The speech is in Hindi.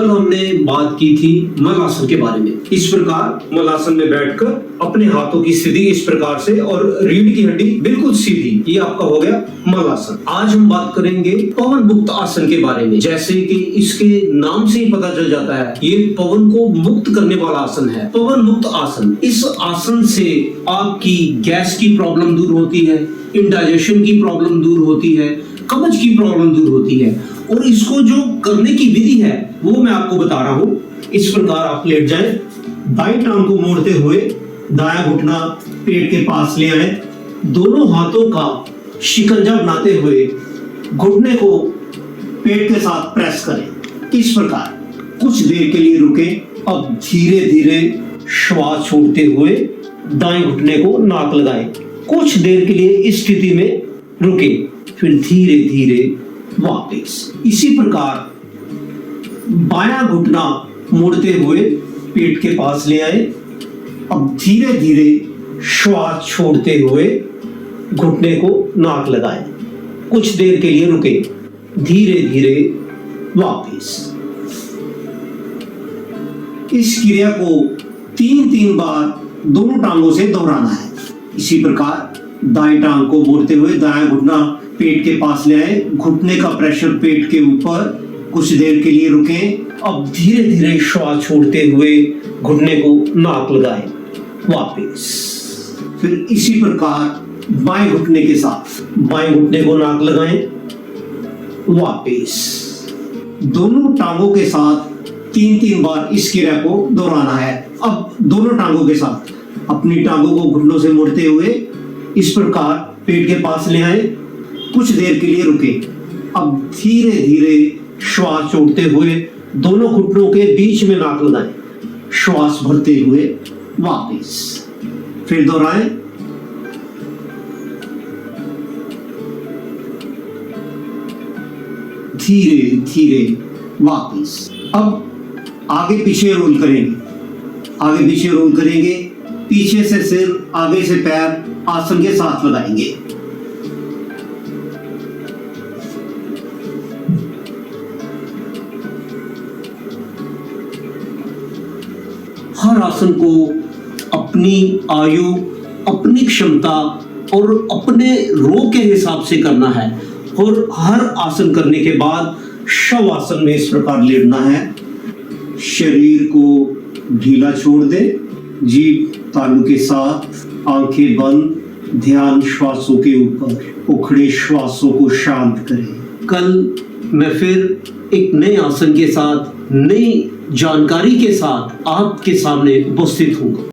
कल हमने बात की थी मलासन के बारे में। इस प्रकार मलासन में बैठकर अपने हाथों की स्थिति इस प्रकार से और रीढ़ की हड्डी बिल्कुल सीधी, ये आपका हो गया मलासन। आज हम बात करेंगे पवन मुक्त आसन के बारे में। जैसे कि इसके नाम से ही पता चल जाता है, ये पवन को मुक्त करने वाला आसन है। पवन मुक्त आसन, इस आसन से आपकी गैस की प्रॉब्लम दूर होती है, इंडाइजेशन की प्रॉब्लम दूर होती है, कब्ज की प्रॉब्लम दूर होती है। और इसको जो करने की विधि है वो मैं आपको बता रहा हूं। इस प्रकार आप लेट जाएं, दाईं टांग को मोड़ते हुए दायां घुटना पेट के पास ले आए, दोनों हाथों का शिकंजा बनाते हुए घुटने को पेट के साथ प्रेस करें। इस प्रकार कुछ देर के लिए रुके। अब धीरे धीरे श्वास छोड़ते हुए दाएं घुटने को नाक लगाएं। कुछ देर के लिए इस स्थिति में रुके, फिर धीरे धीरे वापस। इसी प्रकार बायां घुटना मोड़ते हुए पेट के पास ले आए। अब धीरे धीरे श्वास छोड़ते हुए घुटने को नाक लगाएं। कुछ देर के लिए रुके, धीरे धीरे वापस। इस क्रिया को 3-3 बार दोनों टांगों से दोहराना है। इसी प्रकार दाएं टांग को मोड़ते हुए दायां घुटना पेट के पास ले आए, घुटने का प्रेशर पेट के ऊपर, कुछ देर के लिए रुकें। अब धीरे धीरे श्वास छोड़ते हुए घुटने को नाक लगाएं, वापस। फिर इसी प्रकार बाएं घुटने के साथ बाएं घुटने को नाक लगाएं, वापस। दोनों टांगों के साथ 3-3 बार इस क्रिया को दोहराना है। अब दोनों टांगों के साथ अपनी टांगों को घुटनों से मोड़ते हुए इस प्रकार पेट के पास ले आए, कुछ देर के लिए रुके। अब धीरे धीरे श्वास छोड़ते हुए दोनों घुटनों के बीच में नाक लगाएं, श्वास भरते हुए वापस। फिर दोहराएं। धीरे धीरे वापस। अब आगे पीछे रोल करेंगे, आगे पीछे रोल करेंगे। पीछे से सिर, आगे से पैर आसन के साथ लगाएंगे। हर आसन को अपनी आयु, अपनी क्षमता और अपने रोग के हिसाब से करना है। और हर आसन करने के बाद शव आसन में इस प्रकार लेटना है। शरीर को ढीला छोड़ दे, जीभ तालू के साथ, आंखें बंद, ध्यान श्वासों के ऊपर, उखड़े श्वासों को शांत करें। कल मैं फिर एक नए आसन के साथ, नई जानकारी के साथ आपके सामने उपस्थित हूँ।